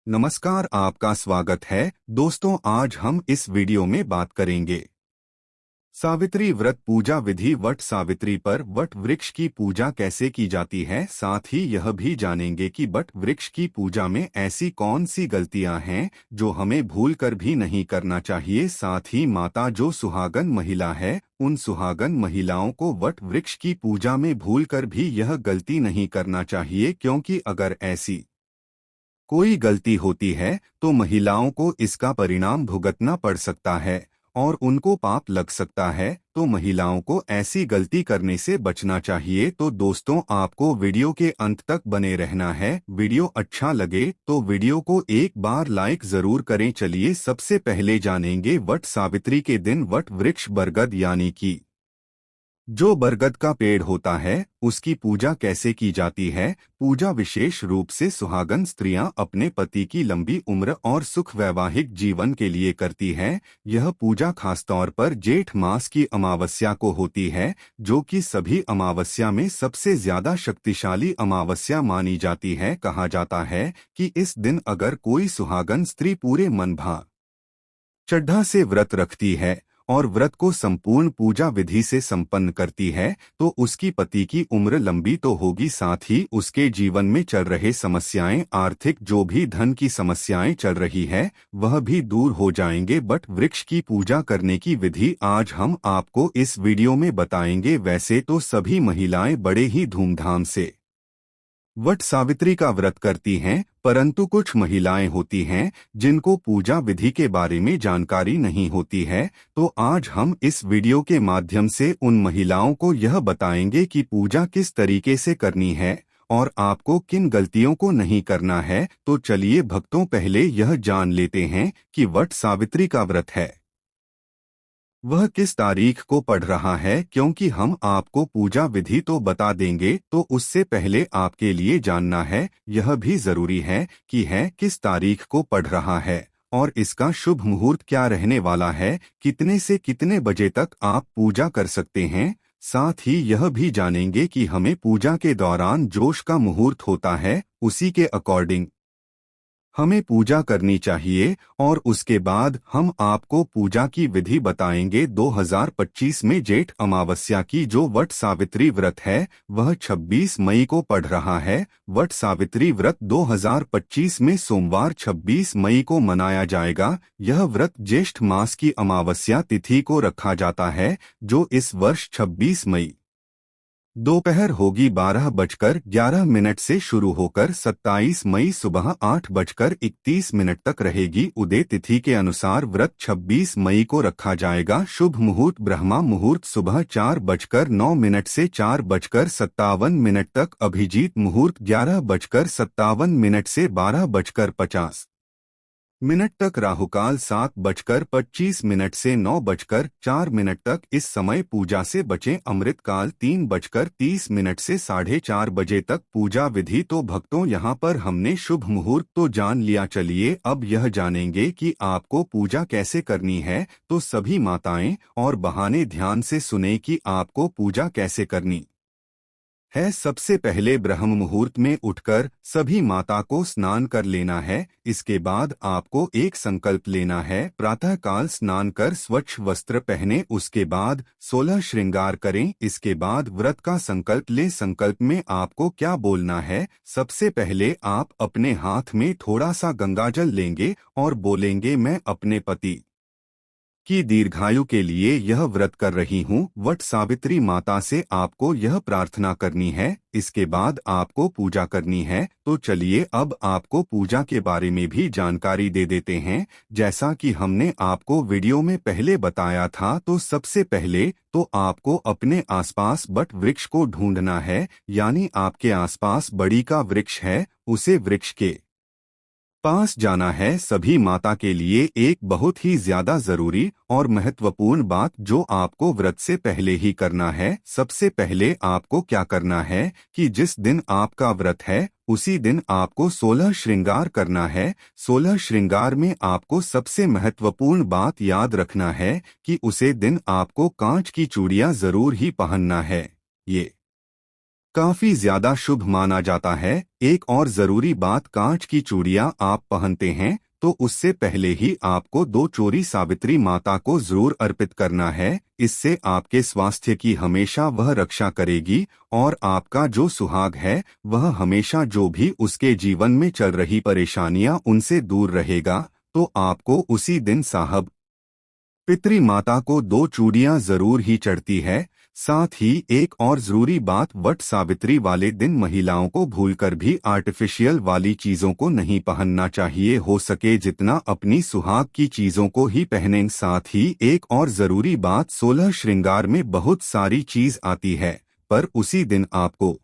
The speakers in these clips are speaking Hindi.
नमस्कार, आपका स्वागत है। दोस्तों, आज हम इस वीडियो में बात करेंगे सावित्री व्रत पूजा विधि। वट सावित्री पर वट वृक्ष की पूजा कैसे की जाती है, साथ ही यह भी जानेंगे कि वट वृक्ष की पूजा में ऐसी कौन सी गलतियां हैं जो हमें भूल कर भी नहीं करना चाहिए। साथ ही माता जो सुहागन महिला है, उन सुहागन महिलाओं को वट वृक्ष की पूजा में भूल कर भी यह गलती नहीं करना चाहिए, क्योंकि अगर ऐसी कोई गलती होती है तो महिलाओं को इसका परिणाम भुगतना पड़ सकता है और उनको पाप लग सकता है। तो महिलाओं को ऐसी गलती करने से बचना चाहिए। तो दोस्तों, आपको वीडियो के अंत तक बने रहना है। वीडियो अच्छा लगे तो वीडियो को एक बार लाइक जरूर करें। चलिए सबसे पहले जानेंगे वट सावित्री के दिन वट वृक्ष बरगद यानी कि जो बरगद का पेड़ होता है उसकी पूजा कैसे की जाती है। पूजा विशेष रूप से सुहागन स्त्रियां अपने पति की लंबी उम्र और सुख वैवाहिक जीवन के लिए करती हैं। यह पूजा खासतौर पर जेठ मास की अमावस्या को होती है, जो कि सभी अमावस्या में सबसे ज्यादा शक्तिशाली अमावस्या मानी जाती है। कहा जाता है कि इस दिन अगर कोई सुहागन स्त्री पूरे मन भाव श्रद्धा से व्रत रखती है और व्रत को संपूर्ण पूजा विधि से संपन्न करती है तो उसकी पति की उम्र लंबी तो होगी, साथ ही उसके जीवन में चल रहे समस्याएं, आर्थिक जो भी धन की समस्याएं चल रही है, वह भी दूर हो जाएंगे। बट वृक्ष की पूजा करने की विधि आज हम आपको इस वीडियो में बताएंगे। वैसे तो सभी महिलाएं बड़े ही धूमधाम से वट सावित्री का व्रत करती हैं, परंतु कुछ महिलाएं होती हैं जिनको पूजा विधि के बारे में जानकारी नहीं होती है। तो आज हम इस वीडियो के माध्यम से उन महिलाओं को यह बताएंगे कि पूजा किस तरीके से करनी है और आपको किन गलतियों को नहीं करना है। तो चलिए भक्तों, पहले यह जान लेते हैं कि वट सावित्री का व्रत है वह किस तारीख को पड़ रहा है, क्योंकि हम आपको पूजा विधि तो बता देंगे, तो उससे पहले आपके लिए जानना है, यह भी जरूरी है कि है किस तारीख को पड़ रहा है और इसका शुभ मुहूर्त क्या रहने वाला है, कितने से कितने बजे तक आप पूजा कर सकते हैं। साथ ही यह भी जानेंगे कि हमें पूजा के दौरान जोश का मुहूर्त होता है, उसी के अकॉर्डिंग हमें पूजा करनी चाहिए और उसके बाद हम आपको पूजा की विधि बताएंगे। 2025 में जेठ अमावस्या की जो वट सावित्री व्रत है वह 26 मई को पड़ रहा है। वट सावित्री व्रत 2025 में सोमवार 26 मई को मनाया जाएगा। यह व्रत ज्येष्ठ मास की अमावस्या तिथि को रखा जाता है, जो इस वर्ष 26 मई दोपहर होगी 12:11 से शुरू होकर 27 मई सुबह 8:31 तक रहेगी। उदय तिथि के अनुसार व्रत 26 मई को रखा जाएगा। शुभ मुहूर्त ब्रह्मा मुहूर्त सुबह 4:09 से 4:57 तक। अभिजीत मुहूर्त 11:57 से 12:50 तक। राहुकाल 7:25 से 9:04 तक। इस समय पूजा से बचें। अमृतकाल 3:30 से 4:30 बजे तक। पूजा विधि तो भक्तों यहाँ पर हमने शुभ मुहूर्त तो जान लिया। चलिए अब यह जानेंगे कि आपको पूजा कैसे करनी है। तो सभी माताएं और बहाने ध्यान से सुने कि आपको पूजा कैसे करनी है। सबसे पहले ब्रह्म मुहूर्त में उठकर सभी माता को स्नान कर लेना है। इसके बाद आपको एक संकल्प लेना है। प्रातःकाल स्नान कर स्वच्छ वस्त्र पहने, उसके बाद 16 श्रृंगार करें। इसके बाद व्रत का संकल्प लें। संकल्प में आपको क्या बोलना है? सबसे पहले आप अपने हाथ में थोड़ा सा गंगाजल लेंगे और बोलेंगे, मैं अपने पति की दीर्घायु के लिए यह व्रत कर रही हूँ। वट सावित्री माता से आपको यह प्रार्थना करनी है। इसके बाद आपको पूजा करनी है। तो चलिए अब आपको पूजा के बारे में भी जानकारी दे देते हैं। जैसा कि हमने आपको वीडियो में पहले बताया था, तो सबसे पहले तो आपको अपने आसपास वट वृक्ष को ढूंढना है, यानी आपके आसपास बड़ी का वृक्ष है, उसे वृक्ष के पास जाना है। सभी माता के लिए एक बहुत ही ज्यादा जरूरी और महत्वपूर्ण बात जो आपको व्रत से पहले ही करना है। सबसे पहले आपको क्या करना है कि जिस दिन आपका व्रत है उसी दिन आपको 16 श्रृंगार करना है। 16 श्रृंगार में आपको सबसे महत्वपूर्ण बात याद रखना है कि उसे दिन आपको कांच की चूड़ियां जरूर ही पहनना है। ये काफी ज्यादा शुभ माना जाता है। एक और जरूरी बात, कांच की चूड़ियां आप पहनते हैं तो उससे पहले ही आपको 2 चोरी सावित्री माता को जरूर अर्पित करना है। इससे आपके स्वास्थ्य की हमेशा वह रक्षा करेगी और आपका जो सुहाग है वह हमेशा जो भी उसके जीवन में चल रही परेशानियां उनसे दूर रहेगा। तो आपको उसी दिन साहब पितरी माता को 2 चूड़ियां जरूर ही चढ़ती है। साथ ही एक और जरूरी बात, वट सावित्री वाले दिन महिलाओं को भूलकर भी आर्टिफिशियल वाली चीजों को नहीं पहनना चाहिए। हो सके जितना अपनी सुहाग की चीजों को ही पहनें। साथ ही एक और जरूरी बात, 16 श्रृंगार में बहुत सारी चीज आती है, पर उसी दिन आपको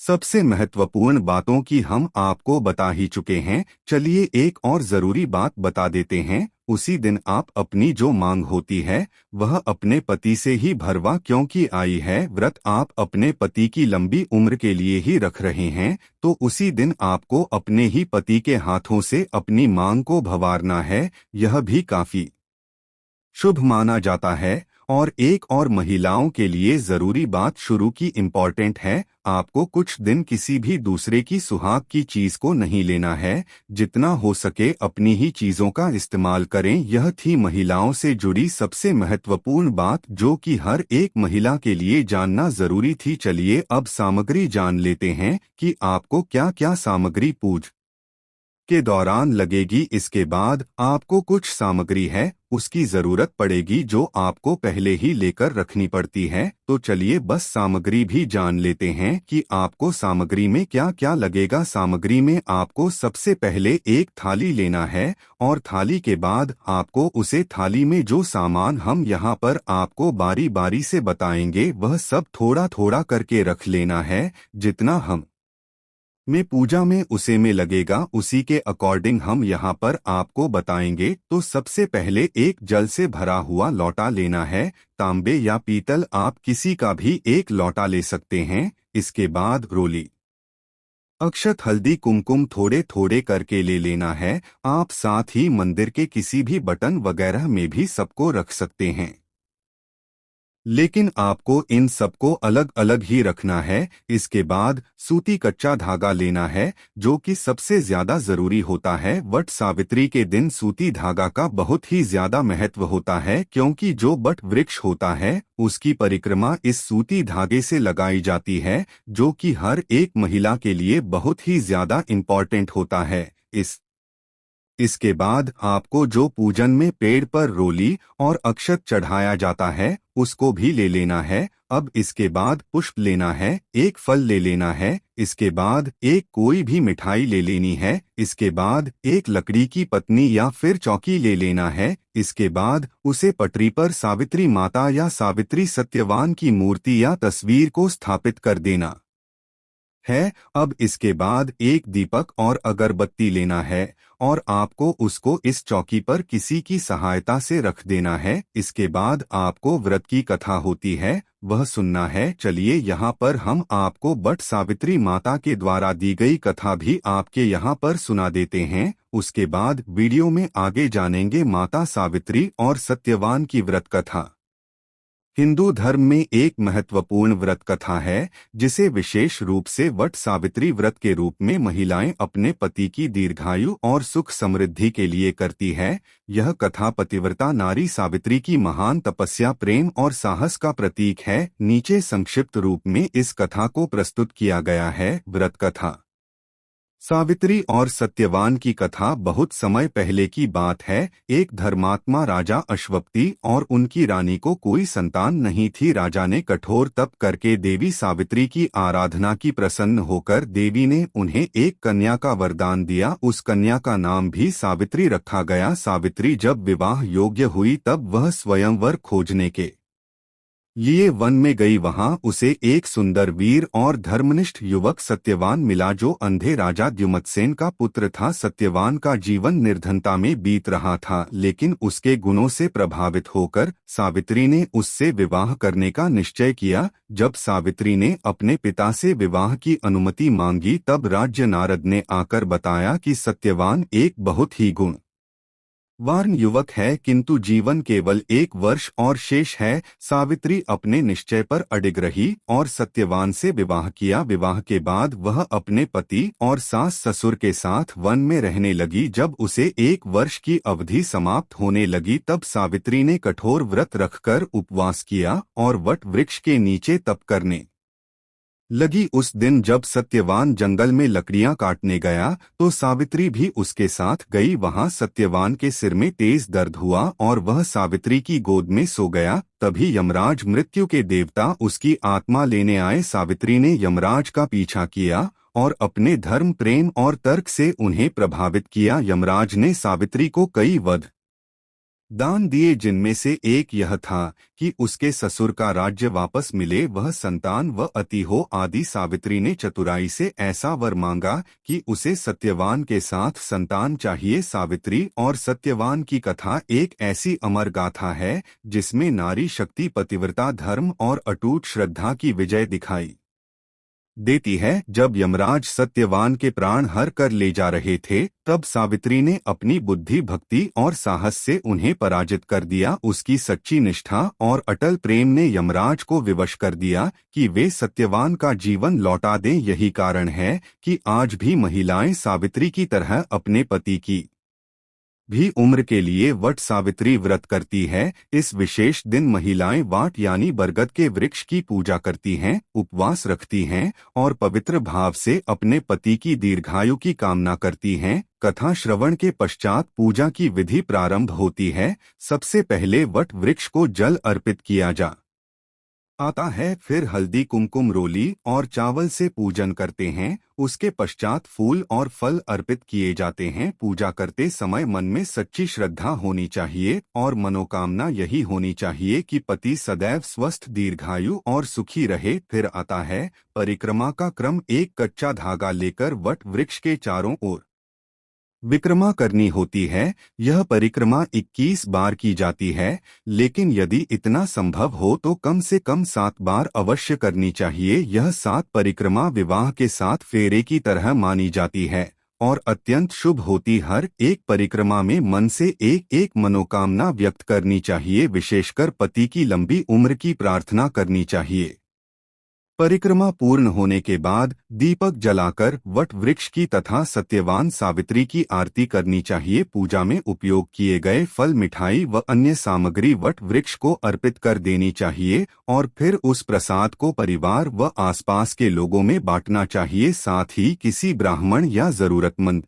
सबसे महत्वपूर्ण बातों की हम आपको बता ही चुके हैं। चलिए एक और जरूरी बात बता देते हैं। उसी दिन आप अपनी जो मांग होती है वह अपने पति से ही भरवा, क्योंकि आई है व्रत आप अपने पति की लंबी उम्र के लिए ही रख रहे हैं। तो उसी दिन आपको अपने ही पति के हाथों से अपनी मांग को भवारना है। यह भी काफी शुभ माना जाता है। और एक और महिलाओं के लिए जरूरी बात शुरू की इम्पोर्टेंट है, आपको कुछ दिन किसी भी दूसरे की सुहाग की चीज को नहीं लेना है। जितना हो सके अपनी ही चीजों का इस्तेमाल करें। यह थी महिलाओं से जुड़ी सबसे महत्वपूर्ण बात जो कि हर एक महिला के लिए जानना जरूरी थी। चलिए अब सामग्री जान लेते हैं कि आपको क्या क्या सामग्री पूजा के दौरान लगेगी। इसके बाद आपको कुछ सामग्री है उसकी जरूरत पड़ेगी जो आपको पहले ही लेकर रखनी पड़ती है। तो चलिए बस सामग्री भी जान लेते हैं कि आपको सामग्री में क्या क्या लगेगा। सामग्री में आपको सबसे पहले एक थाली लेना है और थाली के बाद आपको उसे थाली में जो सामान हम यहाँ पर आपको बारी बारी से बताएंगे वह सब थोड़ा थोड़ा करके रख लेना है। जितना हम में पूजा में उसे में लगेगा उसी के अकॉर्डिंग हम यहाँ पर आपको बताएंगे। तो सबसे पहले एक जल से भरा हुआ लोटा लेना है। तांबे या पीतल आप किसी का भी एक लोटा ले सकते हैं। इसके बाद रोली, अक्षत, हल्दी, कुमकुम थोड़े थोड़े करके ले लेना है। आप साथ ही मंदिर के किसी भी बटन वगैरह में भी सबको रख सकते हैं, लेकिन आपको इन सबको अलग अलग ही रखना है। इसके बाद सूती कच्चा धागा लेना है जो कि सबसे ज्यादा जरूरी होता है। वट सावित्री के दिन सूती धागा का बहुत ही ज्यादा महत्व होता है, क्योंकि जो वट वृक्ष होता है उसकी परिक्रमा इस सूती धागे से लगाई जाती है, जो कि हर एक महिला के लिए बहुत ही ज्यादा इम्पोर्टेंट होता है। इसके बाद आपको जो पूजन में पेड़ पर रोली और अक्षत चढ़ाया जाता है उसको भी ले लेना है। अब इसके बाद पुष्प लेना है, एक फल ले लेना है। इसके बाद एक कोई भी मिठाई ले लेनी है। इसके बाद एक लकड़ी की पत्नी या फिर चौकी ले लेना है। इसके बाद उसे पटरी पर सावित्री माता या सावित्री सत्यवान की मूर्ति या तस्वीर को स्थापित कर देना है। अब इसके बाद एक दीपक और अगरबत्ती लेना है और आपको उसको इस चौकी पर किसी की सहायता से रख देना है। इसके बाद आपको व्रत की कथा होती है वह सुनना है। चलिए यहाँ पर हम आपको वट सावित्री माता के द्वारा दी गई कथा भी आपके यहाँ पर सुना देते हैं। उसके बाद वीडियो में आगे जानेंगे माता सावित्री और सत्यवान की व्रत कथा। हिंदू धर्म में एक महत्वपूर्ण व्रत कथा है जिसे विशेष रूप से वट सावित्री व्रत के रूप में महिलाएं अपने पति की दीर्घायु और सुख समृद्धि के लिए करती है। यह कथा पतिव्रता नारी सावित्री की महान तपस्या, प्रेम और साहस का प्रतीक है। नीचे संक्षिप्त रूप में इस कथा को प्रस्तुत किया गया है। व्रत कथा। सावित्री और सत्यवान की कथा बहुत समय पहले की बात है। एक धर्मात्मा राजा अश्वपति और उनकी रानी को कोई संतान नहीं थी। राजा ने कठोर तप करके देवी सावित्री की आराधना की। प्रसन्न होकर देवी ने उन्हें एक कन्या का वरदान दिया। उस कन्या का नाम भी सावित्री रखा गया। सावित्री जब विवाह योग्य हुई तब वह स्वयंवर खोजने के लिए वन में गई। वहां उसे एक सुंदर वीर और धर्मनिष्ठ युवक सत्यवान मिला जो अंधे राजा द्युमत्सेन का पुत्र था। सत्यवान का जीवन निर्धनता में बीत रहा था, लेकिन उसके गुणों से प्रभावित होकर सावित्री ने उससे विवाह करने का निश्चय किया। जब सावित्री ने अपने पिता से विवाह की अनुमति मांगी तब राज्य नारद ने आकर बताया कि सत्यवान एक बहुत ही गुण वार्न युवक है किंतु जीवन केवल 1 वर्ष और शेष है। सावित्री अपने निश्चय पर अडिग रही और सत्यवान से विवाह किया। विवाह के बाद वह अपने पति और सास ससुर के साथ वन में रहने लगी। जब उसे 1 वर्ष की अवधि समाप्त होने लगी तब सावित्री ने कठोर व्रत रखकर उपवास किया और वट वृक्ष के नीचे तप करने लगी। उस दिन जब सत्यवान जंगल में लकड़ियां काटने गया तो सावित्री भी उसके साथ गई। वहां सत्यवान के सिर में तेज दर्द हुआ और वह सावित्री की गोद में सो गया। तभी यमराज मृत्यु के देवता उसकी आत्मा लेने आए। सावित्री ने यमराज का पीछा किया और अपने धर्म, प्रेम और तर्क से उन्हें प्रभावित किया। यमराज ने सावित्री को कई वध दान दिए, जिनमें से एक यह था कि उसके ससुर का राज्य वापस मिले, वह संतान व अति हो आदि। सावित्री ने चतुराई से ऐसा वर मांगा कि उसे सत्यवान के साथ संतान चाहिए। सावित्री और सत्यवान की कथा एक ऐसी अमर गाथा है जिसमें नारी शक्ति, पतिव्रता, धर्म और अटूट श्रद्धा की विजय दिखाई देती है। जब यमराज सत्यवान के प्राण हर कर ले जा रहे थे तब सावित्री ने अपनी बुद्धि, भक्ति और साहस से उन्हें पराजित कर दिया। उसकी सच्ची निष्ठा और अटल प्रेम ने यमराज को विवश कर दिया कि वे सत्यवान का जीवन लौटा दें। यही कारण है कि आज भी महिलाएं सावित्री की तरह अपने पति की भी उम्र के लिए वट सावित्री व्रत करती है। इस विशेष दिन महिलाएं वाट यानी बरगद के वृक्ष की पूजा करती हैं, उपवास रखती हैं और पवित्र भाव से अपने पति की दीर्घायु की कामना करती हैं। कथा श्रवण के पश्चात पूजा की विधि प्रारंभ होती है। सबसे पहले वट वृक्ष को जल अर्पित किया आता है, फिर हल्दी, कुमकुम, रोली और चावल से पूजन करते हैं। उसके पश्चात फूल और फल अर्पित किए जाते हैं। पूजा करते समय मन में सच्ची श्रद्धा होनी चाहिए और मनोकामना यही होनी चाहिए कि पति सदैव स्वस्थ, दीर्घायु और सुखी रहे। फिर आता है परिक्रमा का क्रम। एक कच्चा धागा लेकर वट वृक्ष के चारों ओर विक्रमा करनी होती है। यह परिक्रमा 21 बार की जाती है, लेकिन यदि इतना संभव हो तो कम से कम 7 बार अवश्य करनी चाहिए। यह 7 परिक्रमा विवाह के 7 फेरे की तरह मानी जाती है और अत्यंत शुभ होती। हर एक परिक्रमा में मन से एक एक मनोकामना व्यक्त करनी चाहिए। विशेषकर पति की लंबी उम्र की प्रार्थना करनी चाहिए। परिक्रमा पूर्ण होने के बाद दीपक जलाकर वट वृक्ष की तथा सत्यवान सावित्री की आरती करनी चाहिए। पूजा में उपयोग किए गए फल, मिठाई व अन्य सामग्री वट वृक्ष को अर्पित कर देनी चाहिए और फिर उस प्रसाद को परिवार व आसपास के लोगों में बांटना चाहिए। साथ ही किसी ब्राह्मण या जरूरतमंद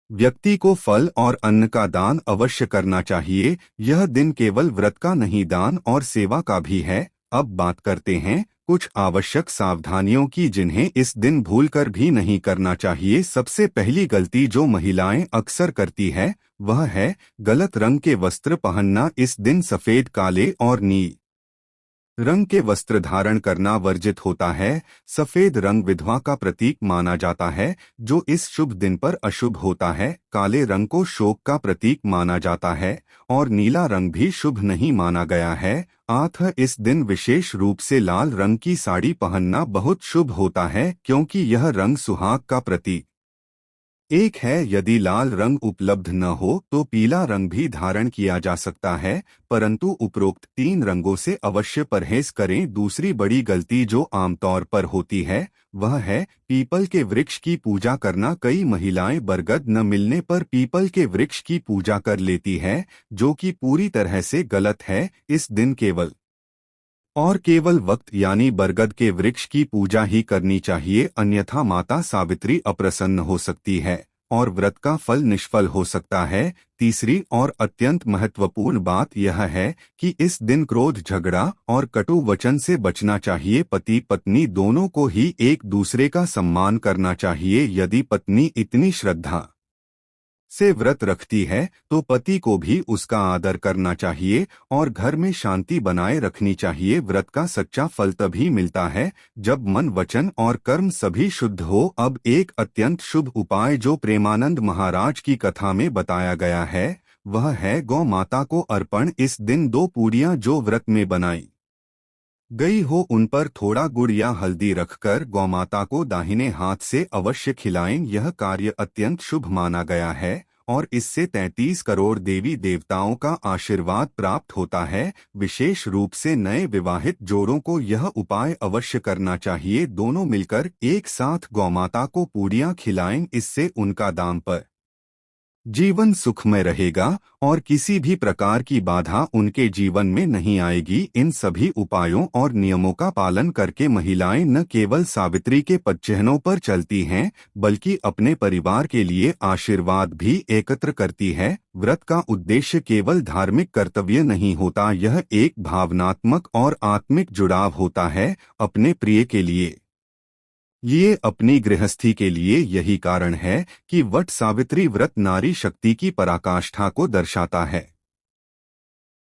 व्यक्ति को फल और अन्न का दान अवश्य करना चाहिए। यह दिन केवल व्रत का नहीं, दान और सेवा का भी है। अब बात करते हैं कुछ आवश्यक सावधानियों की जिन्हें इस दिन भूलकर भी नहीं करना चाहिए। सबसे पहली गलती जो महिलाएं अक्सर करती है वह है गलत रंग के वस्त्र पहनना। इस दिन सफेद, काले और नीले रंग के वस्त्र धारण करना वर्जित होता है। सफेद रंग विधवा का प्रतीक माना जाता है जो इस शुभ दिन पर अशुभ होता है। काले रंग को शोक का प्रतीक माना जाता है और नीला रंग भी शुभ नहीं माना गया है। इस दिन विशेष रूप से लाल रंग की साड़ी पहनना बहुत शुभ होता है क्योंकि यह रंग सुहाग का प्रतीक एक है। यदि लाल रंग उपलब्ध न हो तो पीला रंग भी धारण किया जा सकता है, परंतु उपरोक्त 3 रंगों से अवश्य परहेज करें। दूसरी बड़ी गलती जो आमतौर पर होती है वह है पीपल के वृक्ष की पूजा करना। कई महिलाएं बरगद न मिलने पर पीपल के वृक्ष की पूजा कर लेती है, जो कि पूरी तरह से गलत है। इस दिन केवल वक्त यानी बरगद के वृक्ष की पूजा ही करनी चाहिए, अन्यथा माता सावित्री अप्रसन्न हो सकती है और व्रत का फल निष्फल हो सकता है। तीसरी और अत्यंत महत्वपूर्ण बात यह है कि इस दिन क्रोध, झगड़ा और कटु वचन से बचना चाहिए। पति पत्नी दोनों को ही एक दूसरे का सम्मान करना चाहिए। यदि पत्नी इतनी श्रद्धा से व्रत रखती है तो पति को भी उसका आदर करना चाहिए और घर में शांति बनाए रखनी चाहिए। व्रत का सच्चा फल तभी मिलता है जब मन, वचन और कर्म सभी शुद्ध हो। अब एक अत्यंत शुभ उपाय जो प्रेमानंद महाराज की कथा में बताया गया है वह है गौ माता को अर्पण। इस दिन 2 पूरियां जो व्रत में बनाई गई हो उन पर थोड़ा गुड़ या हल्दी रखकर गौमाता को दाहिने हाथ से अवश्य खिलाएं। यह कार्य अत्यंत शुभ माना गया है और इससे 33 करोड़ देवी देवताओं का आशीर्वाद प्राप्त होता है। विशेष रूप से नए विवाहित जोड़ों को यह उपाय अवश्य करना चाहिए। दोनों मिलकर एक साथ गौमाता को पूड़ियाँ खिलाएं, इससे उनका दाम्पत्य जीवन सुखमय रहेगा और किसी भी प्रकार की बाधा उनके जीवन में नहीं आएगी। इन सभी उपायों और नियमों का पालन करके महिलाएं न केवल सावित्री के पदचिह्नों पर चलती हैं, बल्कि अपने परिवार के लिए आशीर्वाद भी एकत्र करती है। व्रत का उद्देश्य केवल धार्मिक कर्तव्य नहीं होता, यह एक भावनात्मक और आत्मिक जुड़ाव होता है अपने प्रिय के लिए। ये अपनी गृहस्थी के लिए यही कारण है कि वट सावित्री व्रत नारी शक्ति की पराकाष्ठा को दर्शाता है।